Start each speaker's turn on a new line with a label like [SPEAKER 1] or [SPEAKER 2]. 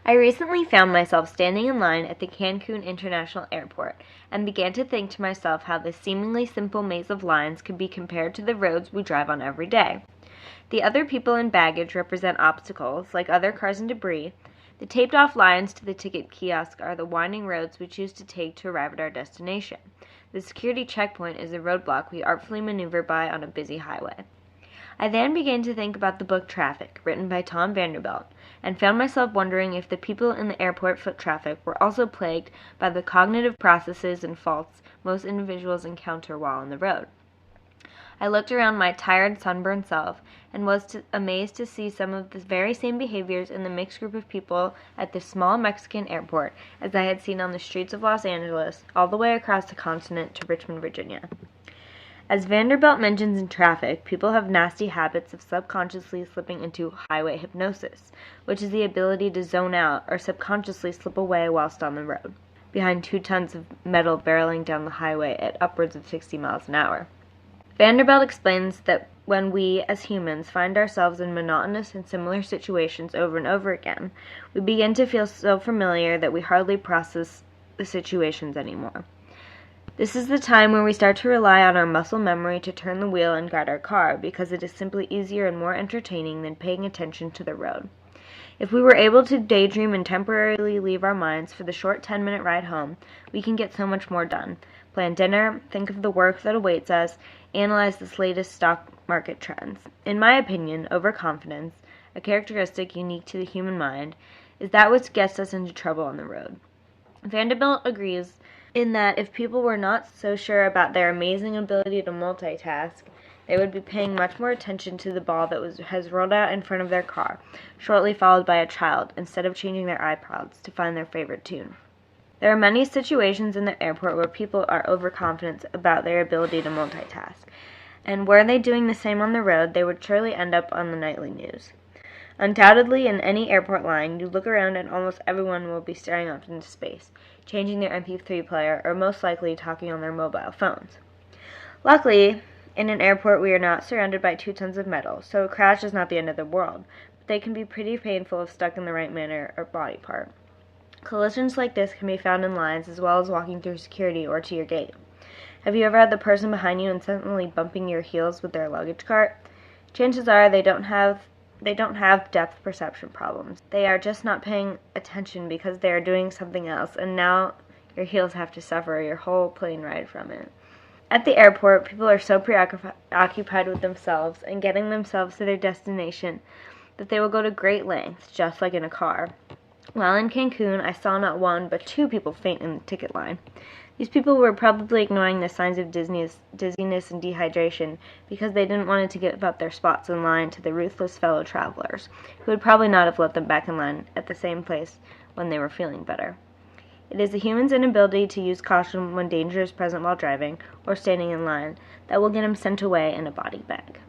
[SPEAKER 1] I recently found myself standing in line at the Cancun International Airport and began to think to myself how this seemingly simple maze of lines could be compared to the roads we drive on every day. The other people and baggage represent obstacles, like other cars and debris. The taped-off lines to the ticket kiosk are the winding roads we choose to take to arrive at our destination. The security checkpoint is a roadblock we artfully maneuver by on a busy highway. I then began to think about the book Traffic, written by Tom Vanderbilt, and found myself wondering if the people in the airport foot traffic were also plagued by the cognitive processes and faults most individuals encounter while on the road. I looked around my tired, sunburned self and was amazed to see some of the very same behaviors in the mixed group of people at this small Mexican airport as I had seen on the streets of Los Angeles, all the way across the continent to Richmond, Virginia. As Vanderbilt mentions in Traffic, people have nasty habits of subconsciously slipping into highway hypnosis, which is the ability to zone out or subconsciously slip away whilst on the road, behind 2 tons of metal barreling down the highway at upwards of 60 miles an hour. Vanderbilt explains that when we, as humans, find ourselves in monotonous and similar situations over and over again, we begin to feel so familiar that we hardly process the situations anymore. This is the time where we start to rely on our muscle memory to turn the wheel and guide our car, because it is simply easier and more entertaining than paying attention to the road. If we were able to daydream and temporarily leave our minds for the short 10-minute ride home, we can get so much more done. Plan dinner, think of the work that awaits us, analyze the latest stock market trends. In my opinion, overconfidence, a characteristic unique to the human mind, is that which gets us into trouble on the road. Vanderbilt agrees in that if people were not so sure about their amazing ability to multitask, they would be paying much more attention to the ball that has rolled out in front of their car, shortly followed by a child, instead of changing their iPods to find their favorite tune. There are many situations in the airport where people are overconfident about their ability to multitask, and were they doing the same on the road, they would surely end up on the nightly news. Undoubtedly, in any airport line, you look around and almost everyone will be staring up into space, changing their MP3 player, or most likely talking on their mobile phones. Luckily, in an airport we are not surrounded by 2 tons of metal, so a crash is not the end of the world, but they can be pretty painful if stuck in the right manner or body part. Collisions like this can be found in lines as well as walking through security or to your gate. Have you ever had the person behind you incessantly bumping your heels with their luggage cart? Chances are they don't have depth perception problems. They are just not paying attention because they are doing something else, and now your heels have to suffer your whole plane ride from it. At the airport, people are so preoccupied with themselves and getting themselves to their destination that they will go to great lengths, just like in a car. While in Cancun, I saw not 1 but 2 people faint in the ticket line. These people were probably ignoring the signs of dizziness and dehydration because they didn't want to give up their spots in line to the ruthless fellow travelers, who would probably not have let them back in line at the same place when they were feeling better. It is the human's inability to use caution when danger is present while driving or standing in line that will get him sent away in a body bag.